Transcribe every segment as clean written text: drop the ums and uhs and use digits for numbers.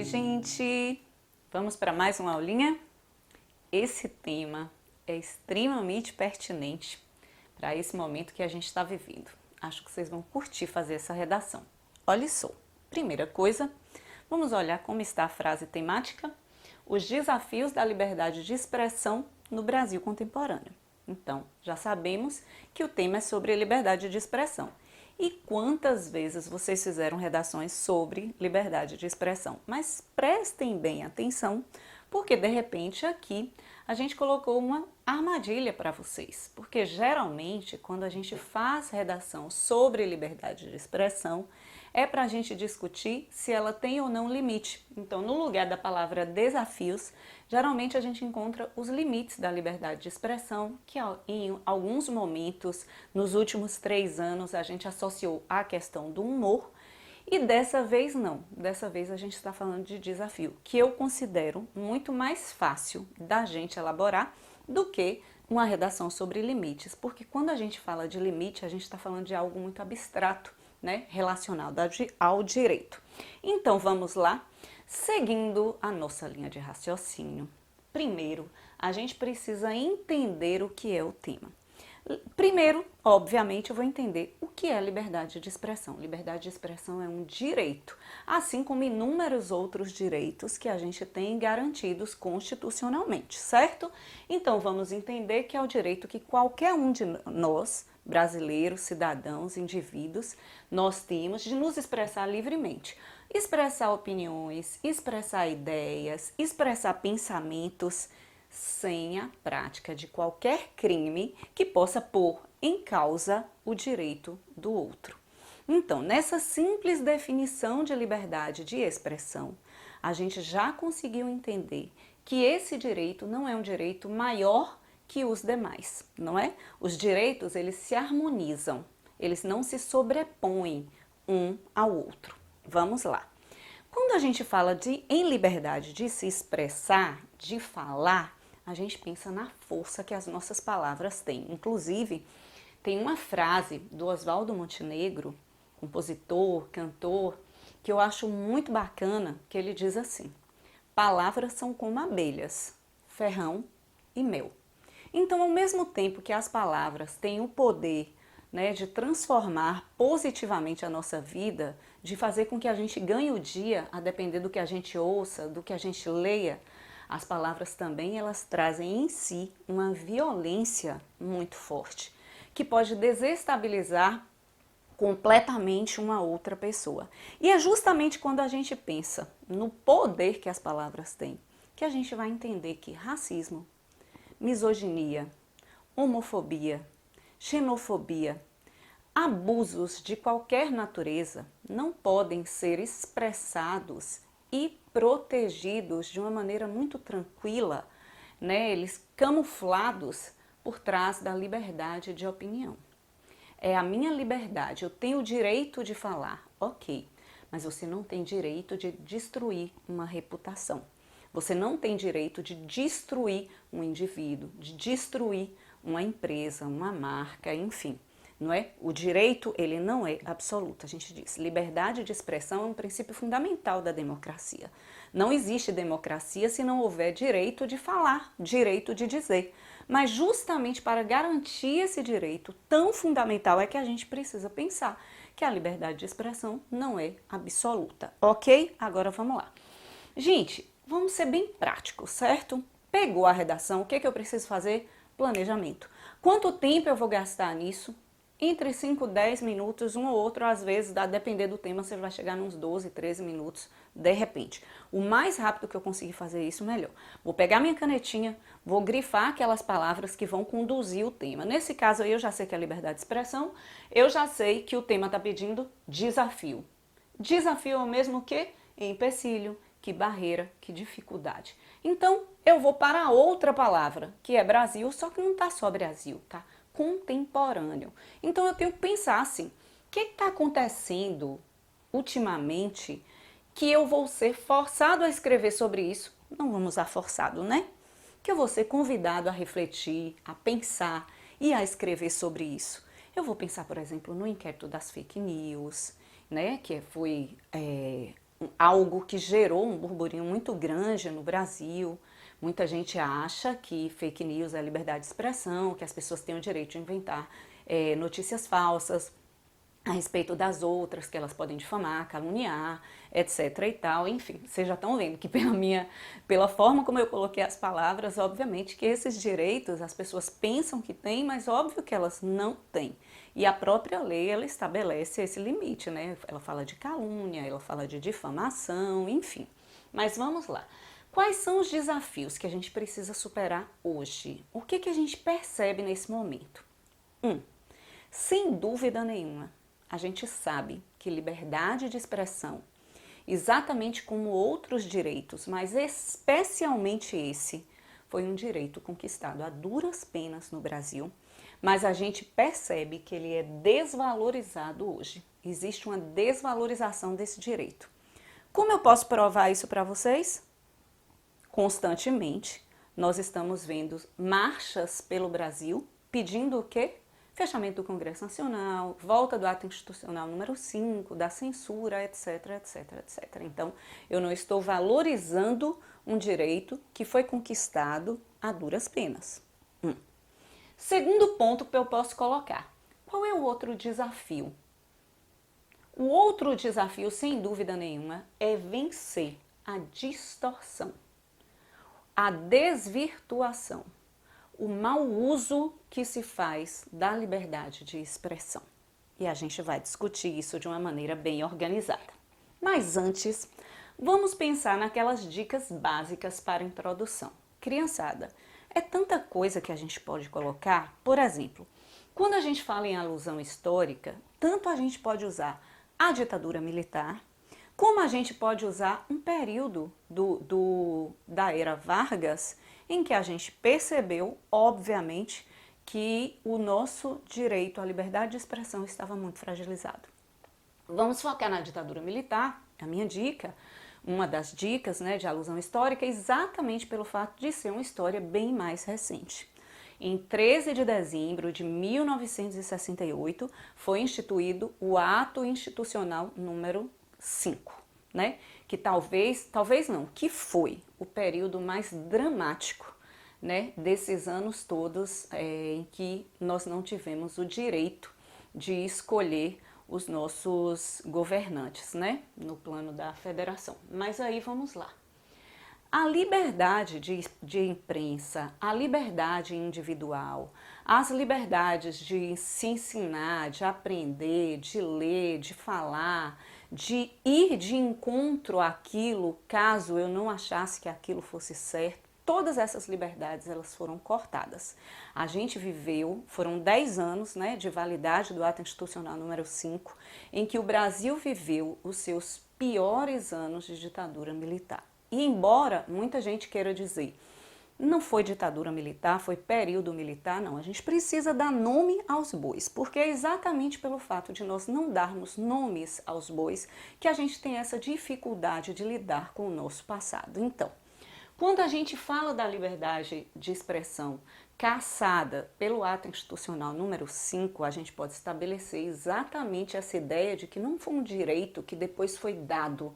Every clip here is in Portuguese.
gente! Vamos para mais uma aulinha? Esse tema é extremamente pertinente para esse momento que a gente está vivendo. Acho que vocês vão curtir fazer essa redação. Olha só, primeira coisa, vamos olhar como está a frase temática: os desafios da liberdade de expressão no Brasil contemporâneo. Então, já sabemos que o tema é sobre liberdade de expressão. E quantas vezes vocês fizeram redações sobre liberdade de expressão? Mas prestem bem atenção, porque de repente aqui a gente colocou uma armadilha para vocês. Porque geralmente quando a gente faz redação sobre liberdade de expressão, é para a gente discutir se ela tem ou não limite. Então, no lugar da palavra desafios, geralmente a gente encontra os limites da liberdade de expressão, que em alguns momentos, nos últimos 3 anos, a gente associou à questão do humor, e dessa vez não. Dessa vez a gente está falando de desafio, que eu considero muito mais fácil da gente elaborar do que uma redação sobre limites, porque quando a gente fala de limite, a gente está falando de algo muito abstrato, né, relacionado ao direito. Então vamos lá, seguindo a nossa linha de raciocínio. Primeiro, a gente precisa entender o que é o tema. Primeiro, obviamente, eu vou entender o que é liberdade de expressão. Liberdade de expressão é um direito, assim como inúmeros outros direitos que a gente tem garantidos constitucionalmente, certo? Então vamos entender que é o direito que qualquer um de nós, brasileiros, cidadãos, indivíduos, nós temos de nos expressar livremente. Expressar opiniões, expressar ideias, expressar pensamentos, sem a prática de qualquer crime que possa pôr em causa o direito do outro. Então, nessa simples definição de liberdade de expressão, a gente já conseguiu entender que esse direito não é um direito maior que os demais, não é? Os direitos, eles se harmonizam, eles não se sobrepõem um ao outro. Vamos lá. Quando a gente fala em liberdade de se expressar, de falar, a gente pensa na força que as nossas palavras têm. Inclusive, tem uma frase do Oswaldo Montenegro, compositor, cantor, que eu acho muito bacana, que ele diz assim: palavras são como abelhas, ferrão e mel. Então, ao mesmo tempo que as palavras têm o poder, né, de transformar positivamente a nossa vida, de fazer com que a gente ganhe o dia, a depender do que a gente ouça, do que a gente leia, as palavras também elas trazem em si uma violência muito forte, que pode desestabilizar completamente uma outra pessoa. E é justamente quando a gente pensa no poder que as palavras têm, que a gente vai entender que racismo, misoginia, homofobia, xenofobia, abusos de qualquer natureza não podem ser expressados e protegidos de uma maneira muito tranquila, né? Eles camuflados por trás da liberdade de opinião. É a minha liberdade, eu tenho o direito de falar, ok, mas você não tem direito de destruir uma reputação. Você não tem direito de destruir um indivíduo, de destruir uma empresa, uma marca, enfim. Não é? O direito, ele não é absoluto. A gente diz, liberdade de expressão é um princípio fundamental da democracia. Não existe democracia se não houver direito de falar, direito de dizer. Mas justamente para garantir esse direito tão fundamental é que a gente precisa pensar que a liberdade de expressão não é absoluta, ok? Agora vamos lá. Gente, vamos ser bem práticos, certo? Pegou a redação, o que eu preciso fazer? Planejamento. Quanto tempo eu vou gastar nisso? Entre 5 e 10 minutos, um ou outro, às vezes, a depender do tema, você vai chegar nos 12, 13 minutos, de repente. O mais rápido que eu conseguir fazer isso, melhor. Vou pegar minha canetinha, vou grifar aquelas palavras que vão conduzir o tema. Nesse caso aí, eu já sei que é liberdade de expressão, eu já sei que o tema está pedindo desafio. Desafio é o mesmo que empecilho, que barreira, que dificuldade. Então, eu vou para outra palavra, que é Brasil, só que não está só Brasil, tá? Contemporâneo. Então eu tenho que pensar assim, o que está acontecendo ultimamente que eu vou ser forçado a escrever sobre isso? Não vamos usar forçado, né? Que eu vou ser convidado a refletir, a pensar e a escrever sobre isso. Eu vou pensar, por exemplo, no inquérito das fake news, né? Que foi algo que gerou um burburinho muito grande no Brasil. Muita gente acha que fake news é liberdade de expressão, que as pessoas têm o direito de inventar notícias falsas a respeito das outras, que elas podem difamar, caluniar, etc e tal. Enfim, vocês já estão vendo que pela forma como eu coloquei as palavras, obviamente que esses direitos as pessoas pensam que têm, mas óbvio que elas não têm. E a própria lei, ela estabelece esse limite, né? Ela fala de calúnia, ela fala de difamação, enfim. Mas vamos lá. Quais são os desafios que a gente precisa superar hoje? O que a gente percebe nesse momento? Sem dúvida nenhuma, a gente sabe que liberdade de expressão, exatamente como outros direitos, mas especialmente esse, foi um direito conquistado a duras penas no Brasil, mas a gente percebe que ele é desvalorizado hoje. Existe uma desvalorização desse direito. Como eu posso provar isso para vocês? Constantemente, nós estamos vendo marchas pelo Brasil pedindo o quê? Fechamento do Congresso Nacional, volta do ato institucional número 5, da censura, etc, etc, etc. Então, eu não estou valorizando um direito que foi conquistado a duras penas. Segundo ponto que eu posso colocar, qual é o outro desafio? O outro desafio, sem dúvida nenhuma, é vencer a distorção, a desvirtuação, o mau uso que se faz da liberdade de expressão. E a gente vai discutir isso de uma maneira bem organizada. Mas antes, vamos pensar naquelas dicas básicas para a introdução. Criançada, é tanta coisa que a gente pode colocar. Por exemplo, quando a gente fala em alusão histórica, tanto a gente pode usar a ditadura militar, como a gente pode usar um período da era Vargas, em que a gente percebeu, obviamente, que o nosso direito à liberdade de expressão estava muito fragilizado. Vamos focar na ditadura militar, a minha dica, uma das dicas, né, de alusão histórica, é exatamente pelo fato de ser uma história bem mais recente. Em 13 de dezembro de 1968, foi instituído o Ato Institucional número 5, né? Que talvez não, que foi o período mais dramático, né, desses anos todos em que nós não tivemos o direito de escolher os nossos governantes, né, no plano da federação. Mas aí vamos lá. A liberdade de imprensa, a liberdade individual, as liberdades de se ensinar, de aprender, de ler, de falar, de ir de encontro àquilo, caso eu não achasse que aquilo fosse certo, todas essas liberdades elas foram cortadas. A gente viveu, foram 10 anos, né, de validade do Ato Institucional número 5, em que o Brasil viveu os seus piores anos de ditadura militar. E embora muita gente queira dizer, não foi ditadura militar, foi período militar, não. A gente precisa dar nome aos bois, porque é exatamente pelo fato de nós não darmos nomes aos bois que a gente tem essa dificuldade de lidar com o nosso passado. Então, quando a gente fala da liberdade de expressão cassada pelo Ato Institucional número 5, a gente pode estabelecer exatamente essa ideia de que não foi um direito que depois foi dado,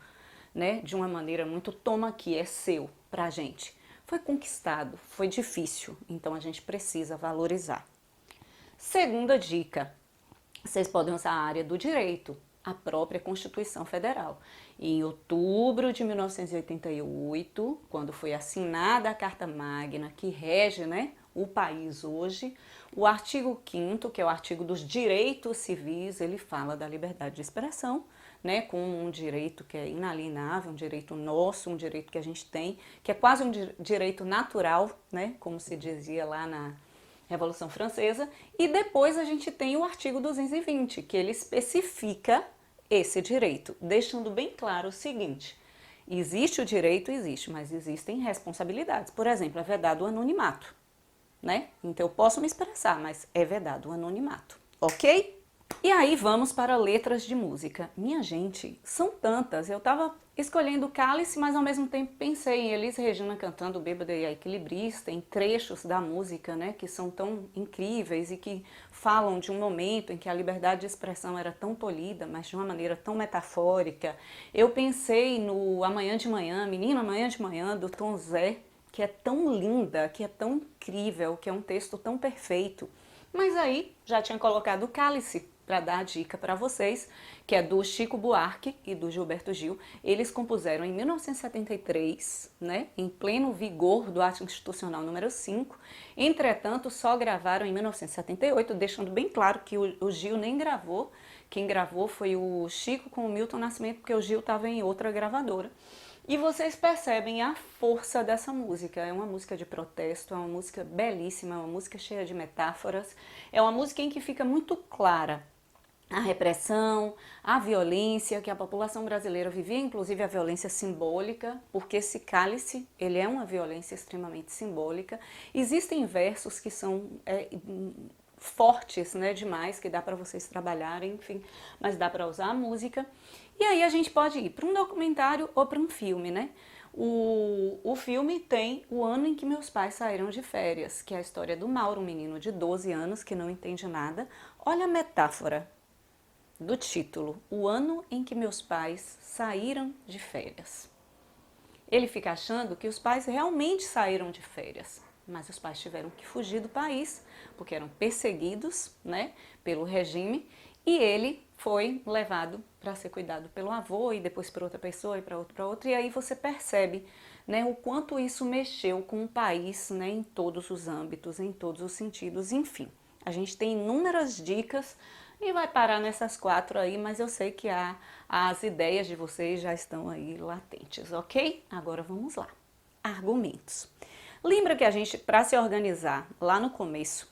né, de uma maneira muito toma aqui, é seu, pra gente. Foi conquistado, foi difícil, então a gente precisa valorizar. Segunda dica, vocês podem usar a área do direito, a própria Constituição Federal. Em outubro de 1988, quando foi assinada a Carta Magna, que rege, né, o país hoje, o artigo 5º, que é o artigo dos direitos civis, ele fala da liberdade de expressão, né, como um direito que é inalienável, um direito nosso, um direito que a gente tem, que é quase um direito natural, né, como se dizia lá na Revolução Francesa, e depois a gente tem o artigo 220, que ele especifica esse direito, deixando bem claro o seguinte: existe o direito, existe, mas existem responsabilidades. Por exemplo, é vedado o anonimato, né? Então eu posso me expressar, mas é vedado o anonimato, ok? E aí vamos para letras de música. Minha gente, são tantas. Eu tava escolhendo Cálice, mas ao mesmo tempo pensei em Elis Regina cantando Bêbada e a Equilibrista, em trechos da música, né, que são tão incríveis e que falam de um momento em que a liberdade de expressão era tão tolhida, mas de uma maneira tão metafórica. Eu pensei no Amanhã de Manhã, Menino Amanhã de Manhã, do Tom Zé, que é tão linda, que é tão incrível, que é um texto tão perfeito. Mas aí já tinha colocado o Cálice para dar a dica para vocês, que é do Chico Buarque e do Gilberto Gil. Eles compuseram em 1973, né, em pleno vigor do Ato Institucional número 5. Entretanto, só gravaram em 1978, deixando bem claro que o Gil nem gravou. Quem gravou foi o Chico com o Milton Nascimento, porque o Gil estava em outra gravadora. E vocês percebem a força dessa música. É uma música de protesto, é uma música belíssima, é uma música cheia de metáforas. É uma música em que fica muito clara a repressão, a violência que a população brasileira vivia, inclusive a violência simbólica, porque esse cálice, ele é uma violência extremamente simbólica. Existem versos que são fortes, né, demais, que dá para vocês trabalharem, enfim, mas dá para usar a música. E aí a gente pode ir para um documentário ou para um filme, né? O filme tem O Ano em que Meus Pais Saíram de Férias, que é a história do Mauro, um menino de 12 anos que não entende nada. Olha a metáfora do título, O Ano em que Meus Pais Saíram de Férias. Ele fica achando que os pais realmente saíram de férias, mas os pais tiveram que fugir do país, porque eram perseguidos, né, pelo regime, e ele foi levado para ser cuidado pelo avô, e depois por outra pessoa, e para outra, e aí você percebe, né, o quanto isso mexeu com o país, né, em todos os âmbitos, em todos os sentidos, enfim. A gente tem inúmeras dicas e vai parar nessas 4 aí, mas eu sei que as ideias de vocês já estão aí latentes, ok? Agora vamos lá. Argumentos. Lembra que a gente, para se organizar lá no começo,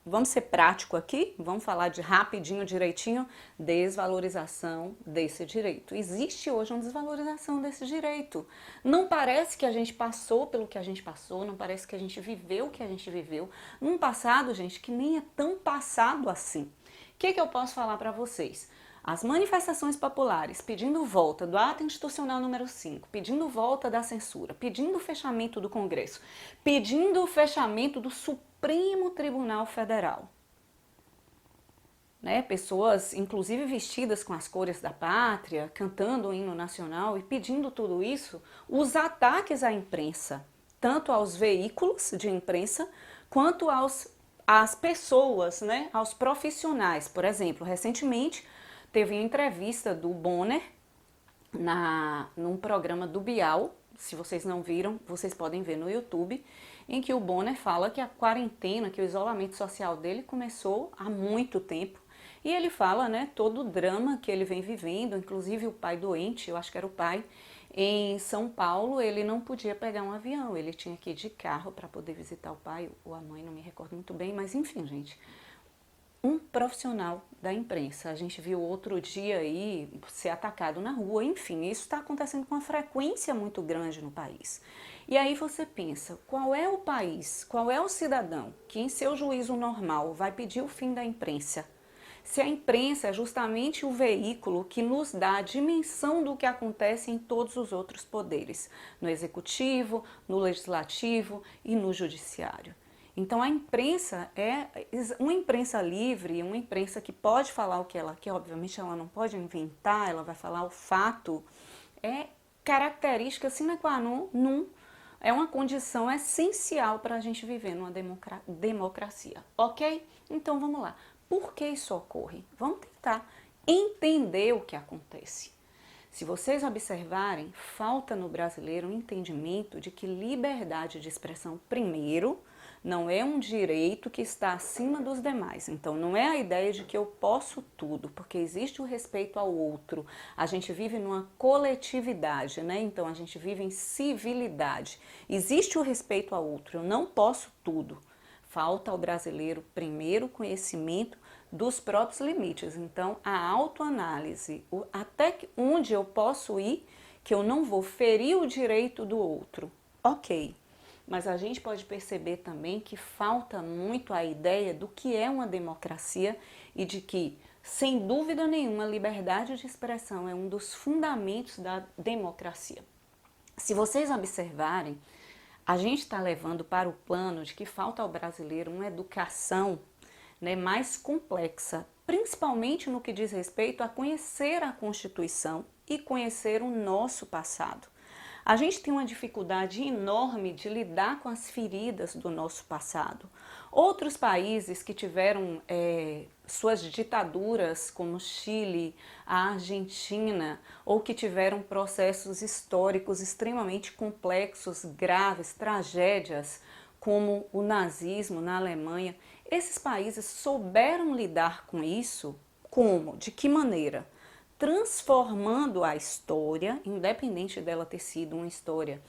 vamos ser prático aqui, vamos falar de rapidinho, direitinho, desvalorização desse direito. Existe hoje uma desvalorização desse direito. Não parece que a gente passou pelo que a gente passou, não parece que a gente viveu o que a gente viveu, num passado, gente, que nem é tão passado assim. O que eu posso falar para vocês? As manifestações populares pedindo volta do ato institucional número 5, pedindo volta da censura, pedindo o fechamento do Congresso, pedindo o fechamento do Supremo Tribunal Federal. Né? Pessoas, inclusive vestidas com as cores da pátria, cantando o hino nacional e pedindo tudo isso, os ataques à imprensa, tanto aos veículos de imprensa quanto às pessoas, né, aos profissionais. Por exemplo, recentemente teve uma entrevista do Bonner num programa do Bial, se vocês não viram, vocês podem ver no YouTube, em que o Bonner fala que a quarentena, que o isolamento social dele começou há muito tempo, e ele fala, né, todo o drama que ele vem vivendo, inclusive o pai doente, eu acho que era o pai, em São Paulo, ele não podia pegar um avião, ele tinha que ir de carro para poder visitar o pai ou a mãe, não me recordo muito bem, mas enfim, gente, um profissional da imprensa. A gente viu outro dia aí ser atacado na rua, enfim, isso está acontecendo com uma frequência muito grande no país. E aí você pensa, qual é o país, qual é o cidadão que em seu juízo normal vai pedir o fim da imprensa? Se a imprensa é justamente o veículo que nos dá a dimensão do que acontece em todos os outros poderes, no executivo, no legislativo e no judiciário. Então a imprensa é uma imprensa livre, uma imprensa que pode falar o que ela quer, obviamente ela não pode inventar, ela vai falar o fato, é característica sine qua non, é uma condição essencial para a gente viver numa democracia, ok? Então vamos lá. Por que isso ocorre? Vamos tentar entender o que acontece. Se vocês observarem, falta no brasileiro um entendimento de que liberdade de expressão, primeiro, não é um direito que está acima dos demais. Então, não é a ideia de que eu posso tudo, porque existe o respeito ao outro. A gente vive numa coletividade, né? Então, a gente vive em civilidade. Existe o respeito ao outro, eu não posso tudo. Falta ao brasileiro, primeiro, conhecimento dos próprios limites. Então, a autoanálise, até onde eu posso ir, que eu não vou ferir o direito do outro. Ok, mas a gente pode perceber também que falta muito a ideia do que é uma democracia e de que, sem dúvida nenhuma, a liberdade de expressão é um dos fundamentos da democracia. Se vocês observarem, a gente está levando para o plano de que falta ao brasileiro uma educação né, mais complexa, principalmente no que diz respeito a conhecer a Constituição e conhecer o nosso passado. A gente tem uma dificuldade enorme de lidar com as feridas do nosso passado. Outros países que tiveram suas ditaduras, como Chile, a Argentina, ou que tiveram processos históricos extremamente complexos, graves, tragédias, como o nazismo na Alemanha, esses países souberam lidar com isso como? De que maneira? Transformando a história, independente dela ter sido uma história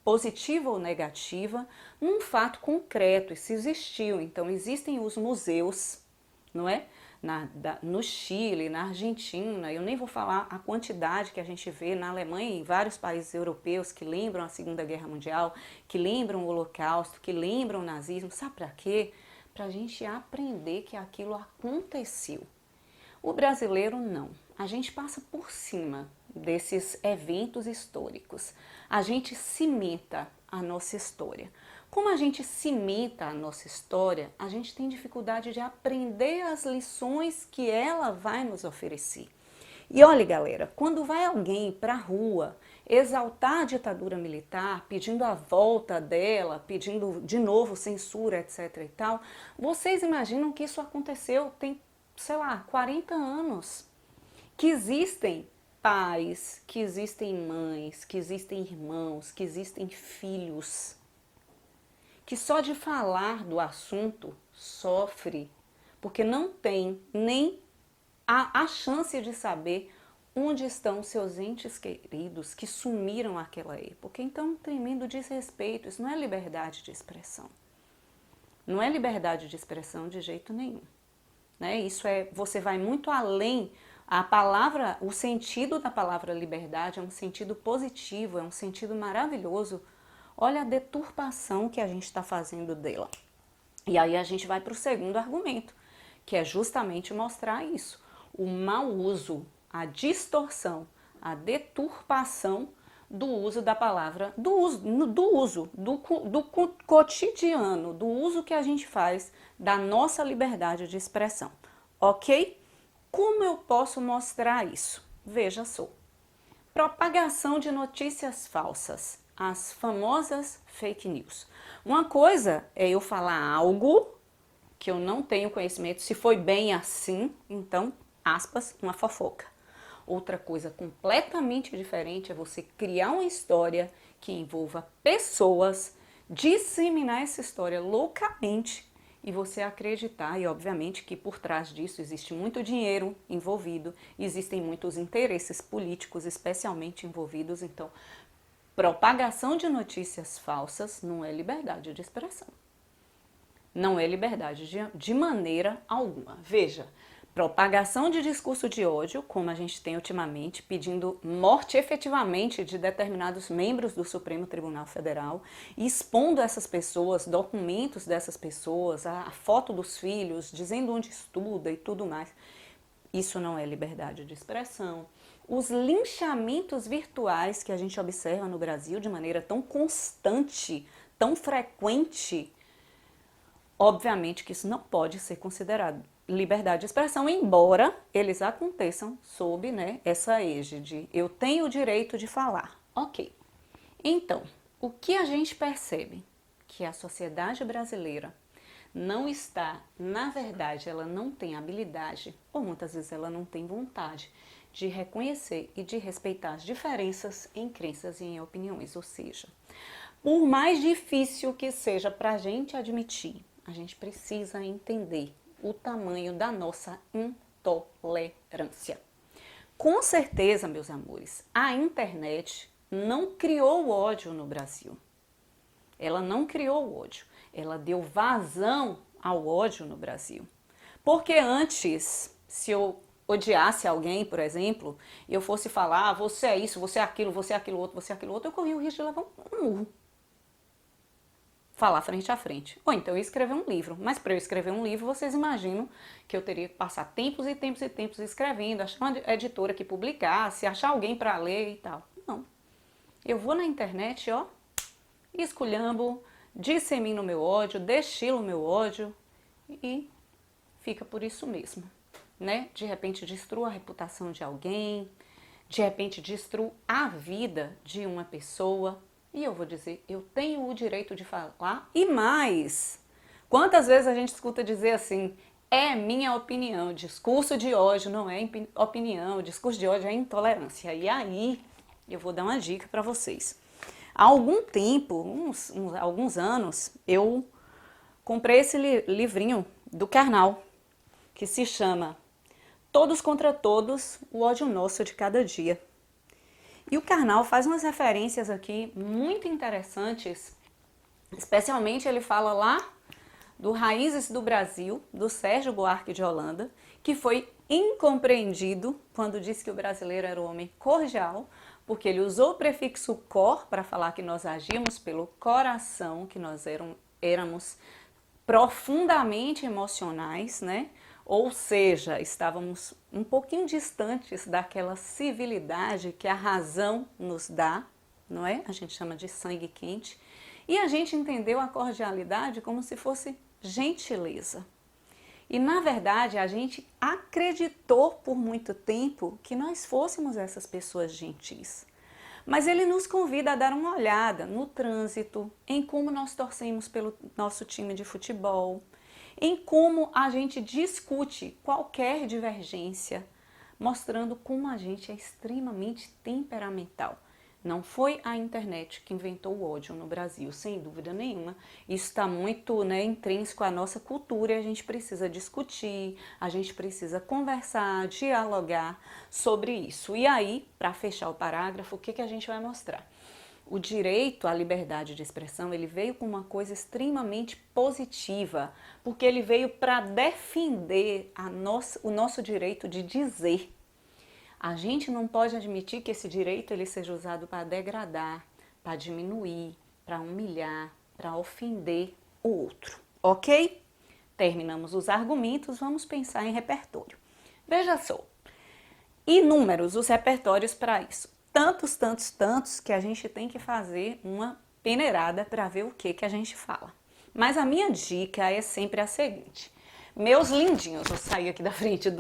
positiva ou negativa, num fato concreto. Isso existiu. Então, existem os museus, não é? No Chile, na Argentina, eu nem vou falar a quantidade que a gente vê na Alemanha e em vários países europeus que lembram a Segunda Guerra Mundial, que lembram o Holocausto, que lembram o nazismo. Sabe para quê? Para a gente aprender que aquilo aconteceu. O brasileiro não. A gente passa por cima desses eventos históricos. A gente cimenta a nossa história. Como a gente cimenta a nossa história, a gente tem dificuldade de aprender as lições que ela vai nos oferecer. E olha, galera, quando vai alguém para a rua exaltar a ditadura militar, pedindo a volta dela, pedindo de novo censura, etc. e tal, vocês imaginam que isso aconteceu tem, sei lá, 40 anos. Que existem pais, que existem mães, que existem irmãos, que existem filhos, que só de falar do assunto sofre, porque não tem nem a chance de saber onde estão seus entes queridos que sumiram naquela época. Então, um tremendo desrespeito, isso não é liberdade de expressão. Não é liberdade de expressão de jeito nenhum. Né? Isso é, você vai muito além. A palavra, o sentido da palavra liberdade é um sentido positivo, é um sentido maravilhoso. Olha a deturpação que a gente está fazendo dela. E aí a gente vai para o segundo argumento, que é justamente mostrar isso. O mau uso, a distorção, a deturpação do uso da palavra, do cotidiano, do uso que a gente faz da nossa liberdade de expressão. Ok? Como eu posso mostrar isso? Veja só. Propagação de notícias falsas, as famosas fake news. Uma coisa é eu falar algo que eu não tenho conhecimento, se foi bem assim, então, aspas, uma fofoca. Outra coisa completamente diferente é você criar uma história que envolva pessoas, disseminar essa história loucamente e você acreditar, e obviamente que por trás disso existe muito dinheiro envolvido, existem muitos interesses políticos especialmente envolvidos, então propagação de notícias falsas não é liberdade de expressão. Não é liberdade de maneira alguma. Veja, propagação de discurso de ódio, como a gente tem ultimamente, pedindo morte efetivamente de determinados membros do Supremo Tribunal Federal, expondo essas pessoas, documentos dessas pessoas, a foto dos filhos, dizendo onde estuda e tudo mais. Isso não é liberdade de expressão. Os linchamentos virtuais que a gente observa no Brasil de maneira tão constante, tão frequente, obviamente que isso não pode ser considerado liberdade de expressão, embora eles aconteçam sob, né, essa égide. Eu tenho o direito de falar. Ok. Então, o que a gente percebe? Que a sociedade brasileira não está, na verdade, ela não tem habilidade, ou muitas vezes ela não tem vontade, de reconhecer e de respeitar as diferenças em crenças e em opiniões. Ou seja, por mais difícil que seja para a gente admitir, a gente precisa entender o tamanho da nossa intolerância. Com certeza, meus amores, a internet não criou o ódio no Brasil. Ela não criou o ódio, ela deu vazão ao ódio no Brasil. Porque antes, se eu odiasse alguém, por exemplo, e eu fosse falar, você é isso, você é aquilo, você é aquilo outro, você é aquilo outro, eu corria o risco de levar um murro. Falar frente a frente. Ou então eu escrever um livro. Mas para eu escrever um livro, vocês imaginam que eu teria que passar tempos e tempos e tempos escrevendo, achar uma editora que publicasse, achar alguém para ler e tal. Não. Eu vou na internet, esculhambo, dissemino meu ódio, destilo meu ódio e fica por isso mesmo, né? De repente destrua a reputação de alguém, de repente destrua a vida de uma pessoa. E eu vou dizer, eu tenho o direito de falar e mais. Quantas vezes a gente escuta dizer assim, é minha opinião, discurso de ódio não é opinião, discurso de ódio é intolerância. E aí eu vou dar uma dica para vocês. Há algum tempo, alguns anos, eu comprei esse livrinho do Karnal, que se chama Todos contra Todos, o ódio nosso de cada dia. E o Karnal faz umas referências aqui muito interessantes, especialmente ele fala lá do Raízes do Brasil, do Sérgio Buarque de Holanda, que foi incompreendido quando disse que o brasileiro era um homem cordial, porque ele usou o prefixo cor para falar que nós agíamos pelo coração, que nós éramos profundamente emocionais, né? Ou seja, estávamos um pouquinho distantes daquela civilidade que a razão nos dá, não é? A gente chama de sangue quente. E a gente entendeu a cordialidade como se fosse gentileza. E na verdade a gente acreditou por muito tempo que nós fôssemos essas pessoas gentis. Mas ele nos convida a dar uma olhada no trânsito, em como nós torcemos pelo nosso time de futebol, em como a gente discute qualquer divergência, mostrando como a gente é extremamente temperamental. Não foi a internet que inventou o ódio no Brasil, sem dúvida nenhuma. Isso está muito, né, intrínseco à nossa cultura e a gente precisa discutir, a gente precisa conversar, dialogar sobre isso. E aí, para fechar o parágrafo, o que a gente vai mostrar? O direito à liberdade de expressão, ele veio com uma coisa extremamente positiva, porque ele veio para defender o nosso direito de dizer. A gente não pode admitir que esse direito ele seja usado para degradar, para diminuir, para humilhar, para ofender o outro, ok? Terminamos os argumentos, vamos pensar em repertório. Veja só, inúmeros os repertórios para isso. Tantos que a gente tem que fazer uma peneirada para ver o que a gente fala. Mas a minha dica é sempre a seguinte. Meus lindinhos, vou sair aqui da frente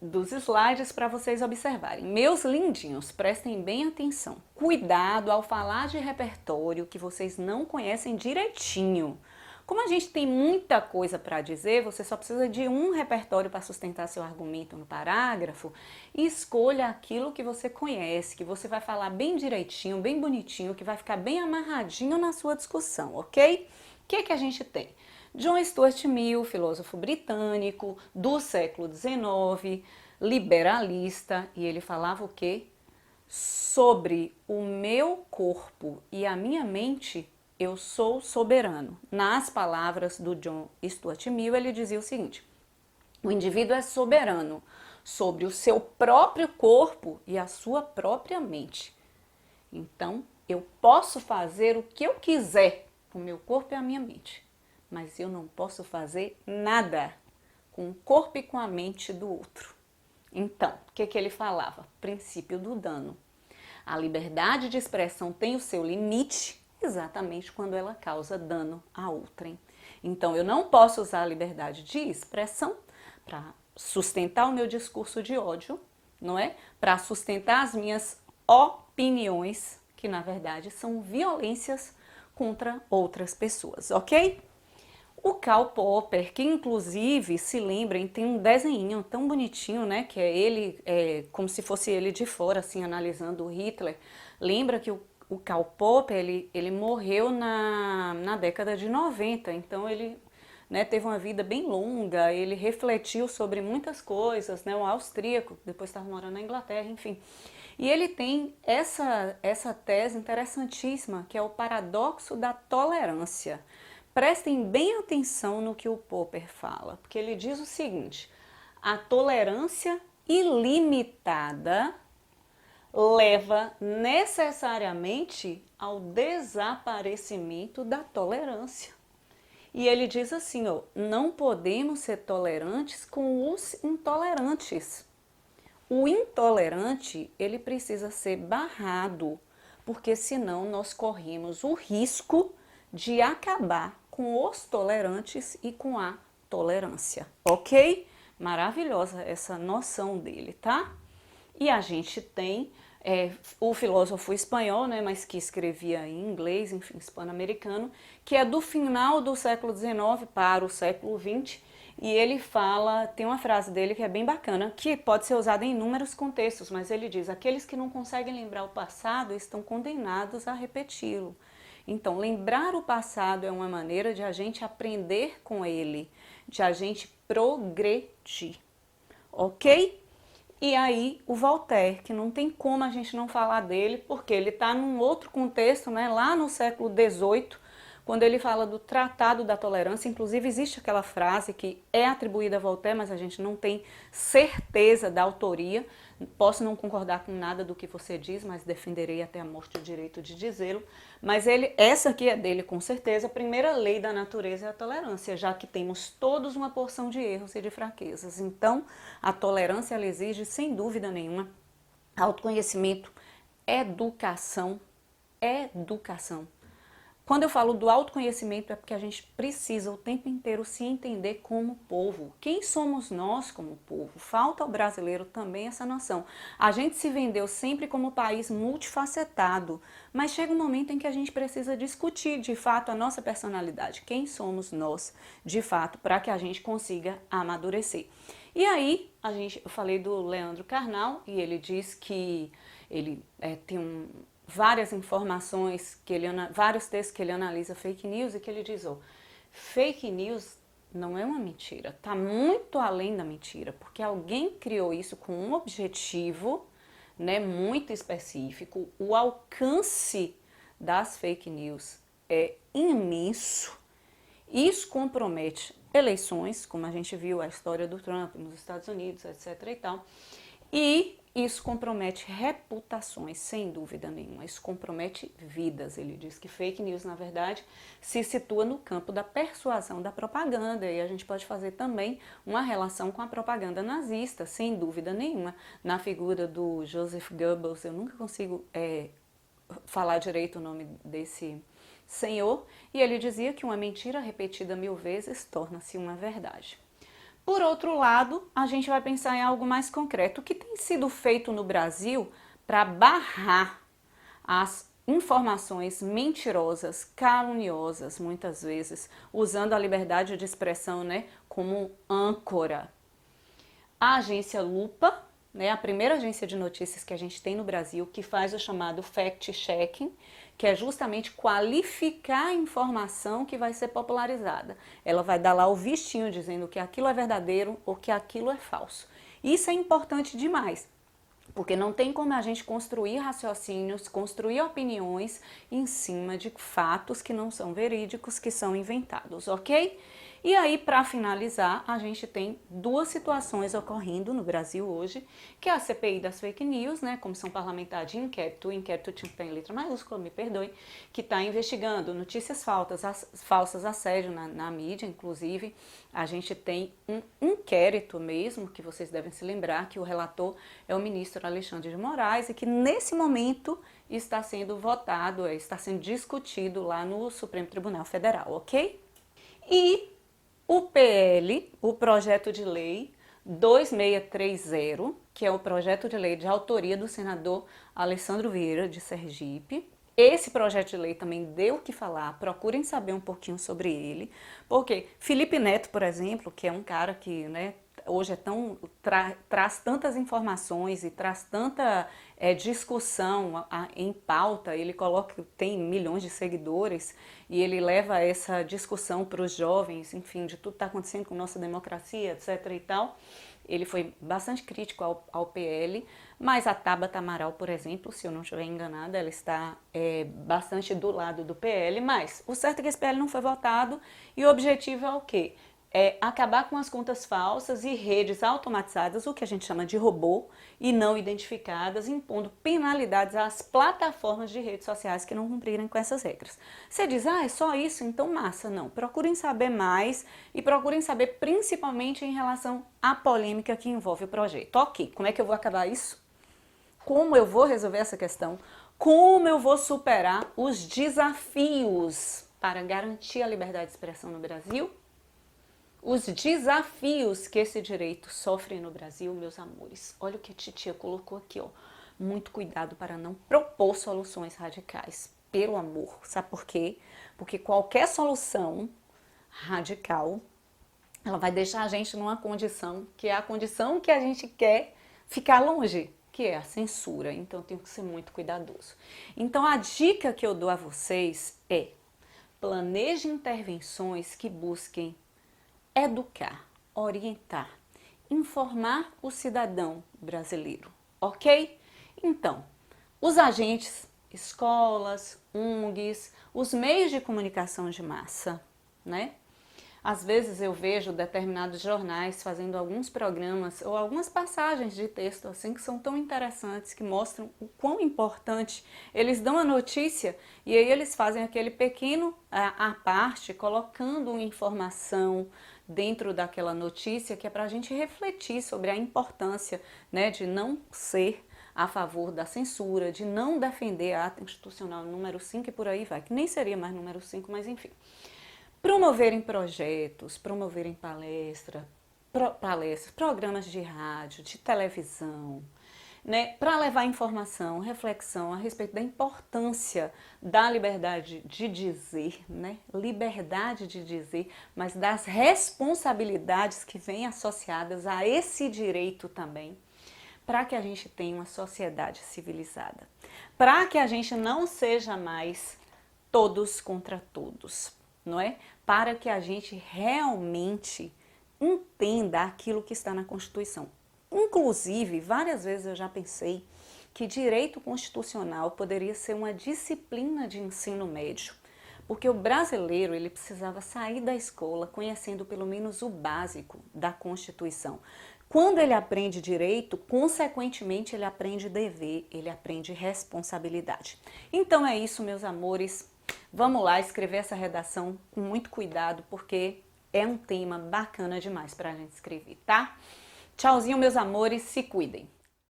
dos slides para vocês observarem. Meus lindinhos, prestem bem atenção. Cuidado ao falar de repertório que vocês não conhecem direitinho. Como a gente tem muita coisa para dizer, você só precisa de um repertório para sustentar seu argumento no parágrafo e escolha aquilo que você conhece, que você vai falar bem direitinho, bem bonitinho, que vai ficar bem amarradinho na sua discussão, ok? O que a gente tem? John Stuart Mill, filósofo britânico do século XIX, liberalista, e ele falava o quê? Sobre o meu corpo e a minha mente, eu sou soberano. Nas palavras do John Stuart Mill, ele dizia o seguinte: o indivíduo é soberano sobre o seu próprio corpo e a sua própria mente. Então, eu posso fazer o que eu quiser com o meu corpo e a minha mente, mas eu não posso fazer nada com o corpo e com a mente do outro. Então, o que ele falava? Princípio do dano. A liberdade de expressão tem o seu limite exatamente quando ela causa dano a outrem. Então, eu não posso usar a liberdade de expressão para sustentar o meu discurso de ódio, não é? Para sustentar as minhas opiniões, que na verdade são violências contra outras pessoas, ok? O Karl Popper, que inclusive, se lembrem, tem um desenho tão bonitinho, né? Que é ele, como se fosse ele de fora, assim, analisando o Hitler. Lembra que o Karl Popper, ele morreu na década de 90, então ele, né, teve uma vida bem longa, ele refletiu sobre muitas coisas, né? Um austríaco, depois estava morando na Inglaterra, enfim. E ele tem essa tese interessantíssima, que é o paradoxo da tolerância. Prestem bem atenção no que o Popper fala, porque ele diz o seguinte: a tolerância ilimitada leva necessariamente ao desaparecimento da tolerância. E ele diz assim, ó, não podemos ser tolerantes com os intolerantes. O intolerante, ele precisa ser barrado, porque senão nós corremos o risco de acabar com os tolerantes e com a tolerância, ok? Maravilhosa essa noção dele, tá? E a gente tem o filósofo espanhol, né, mas que escrevia em inglês, enfim, hispano-americano, que é do final do século XIX para o século XX, e ele fala, tem uma frase dele que é bem bacana, que pode ser usada em inúmeros contextos, mas ele diz: aqueles que não conseguem lembrar o passado estão condenados a repeti-lo. Então, lembrar o passado é uma maneira de a gente aprender com ele, de a gente progredir, ok? E aí o Voltaire, que não tem como a gente não falar dele, porque ele está num outro contexto, né, lá no século XVIII, quando ele fala do Tratado da Tolerância. Inclusive existe aquela frase que é atribuída a Voltaire, mas a gente não tem certeza da autoria. Posso não concordar com nada do que você diz, mas defenderei até a morte o direito de dizê-lo. Mas essa aqui é dele com certeza. A primeira lei da natureza é a tolerância, já que temos todos uma porção de erros e de fraquezas. Então, a tolerância, ela exige, sem dúvida nenhuma, autoconhecimento, educação. Quando eu falo do autoconhecimento é porque a gente precisa o tempo inteiro se entender como povo. Quem somos nós como povo? Falta ao brasileiro também essa noção. A gente se vendeu sempre como país multifacetado, mas chega um momento em que a gente precisa discutir de fato a nossa personalidade. Quem somos nós de fato, para que a gente consiga amadurecer. E aí, eu falei do Leandro Carnal e ele diz que ele tem várias informações, vários textos que ele analisa fake news e que ele diz: fake news não é uma mentira, está muito além da mentira, porque alguém criou isso com um objetivo, né, muito específico. O alcance das fake news é imenso. Isso compromete eleições, como a gente viu a história do Trump nos Estados Unidos, etc. e tal, e isso compromete reputações, sem dúvida nenhuma. Isso compromete vidas. Ele diz que fake news, na verdade, se situa no campo da persuasão da propaganda. E a gente pode fazer também uma relação com a propaganda nazista, sem dúvida nenhuma. Na figura do Joseph Goebbels, eu nunca consigo falar direito o nome desse senhor. E ele dizia que uma mentira repetida 1000 vezes torna-se uma verdade. Por outro lado, a gente vai pensar em algo mais concreto. O que tem sido feito no Brasil para barrar as informações mentirosas, caluniosas, muitas vezes, usando a liberdade de expressão, né, como âncora? A agência Lupa, né, a primeira agência de notícias que a gente tem no Brasil, que faz o chamado fact-checking, que é justamente qualificar a informação que vai ser popularizada. Ela vai dar lá o vistinho dizendo que aquilo é verdadeiro ou que aquilo é falso. Isso é importante demais, porque não tem como a gente construir raciocínios, construir opiniões em cima de fatos que não são verídicos, que são inventados, ok? E aí, para finalizar, a gente tem duas situações ocorrendo no Brasil hoje, que é a CPI das fake news, né, Comissão Parlamentar de Inquérito, o inquérito tem letra maiúscula, me perdoem, que está investigando notícias falsas, assédio na mídia, inclusive. A gente tem um inquérito mesmo, que vocês devem se lembrar, que o relator é o ministro Alexandre de Moraes e que nesse momento está sendo votado, está sendo discutido lá no Supremo Tribunal Federal, ok? E o PL, o projeto de lei 2630, que é o projeto de lei de autoria do senador Alessandro Vieira, de Sergipe. Esse projeto de lei também deu o que falar, procurem saber um pouquinho sobre ele, porque Felipe Neto, por exemplo, que é um cara que, né, hoje traz tantas informações e traz tanta discussão em pauta, ele tem milhões de seguidores e ele leva essa discussão para os jovens, enfim, de tudo que está acontecendo com nossa democracia, etc. e tal. Ele foi bastante crítico ao PL, mas a Tabata Amaral, por exemplo, se eu não estiver enganada, ela está bastante do lado do PL, mas o certo é que esse PL não foi votado e o objetivo é o quê? É acabar com as contas falsas e redes automatizadas, o que a gente chama de robô, e não identificadas, impondo penalidades às plataformas de redes sociais que não cumprirem com essas regras. Você diz, é só isso? Então massa. Não, procurem saber mais e procurem saber principalmente em relação à polêmica que envolve o projeto. Ok, como é que eu vou acabar isso? Como eu vou resolver essa questão? Como eu vou superar os desafios para garantir a liberdade de expressão no Brasil, os desafios que esse direito sofre no Brasil, meus amores. Olha o que a titia colocou aqui, ó. Muito cuidado para não propor soluções radicais, pelo amor. Sabe por quê? Porque qualquer solução radical, ela vai deixar a gente numa condição que é a condição que a gente quer ficar longe, que é a censura. Então tem que ser muito cuidadoso. Então a dica que eu dou a vocês é: planeje intervenções que busquem educar, orientar, informar o cidadão brasileiro, ok? Então, os agentes, escolas, ONGs, os meios de comunicação de massa, né? Às vezes eu vejo determinados jornais fazendo alguns programas ou algumas passagens de texto assim que são tão interessantes, que mostram o quão importante. Eles dão a notícia e aí eles fazem aquele pequeno à parte, colocando informação dentro daquela notícia que é para a gente refletir sobre a importância, né, de não ser a favor da censura, de não defender a ata institucional número 5 e por aí vai, que nem seria mais número 5, mas enfim. Promoverem projetos, promoverem palestras, programas de rádio, de televisão, né, para levar informação, reflexão a respeito da importância da liberdade de dizer, né, liberdade de dizer, mas das responsabilidades que vêm associadas a esse direito também, para que a gente tenha uma sociedade civilizada, para que a gente não seja mais todos contra todos, não é? Para que a gente realmente entenda aquilo que está na Constituição. Inclusive, várias vezes eu já pensei que direito constitucional poderia ser uma disciplina de ensino médio, porque o brasileiro ele precisava sair da escola conhecendo pelo menos o básico da Constituição. Quando ele aprende direito, consequentemente ele aprende dever, ele aprende responsabilidade. Então é isso, meus amores. Vamos lá escrever essa redação com muito cuidado, porque é um tema bacana demais para a gente escrever, tá? Tchauzinho, meus amores, se cuidem!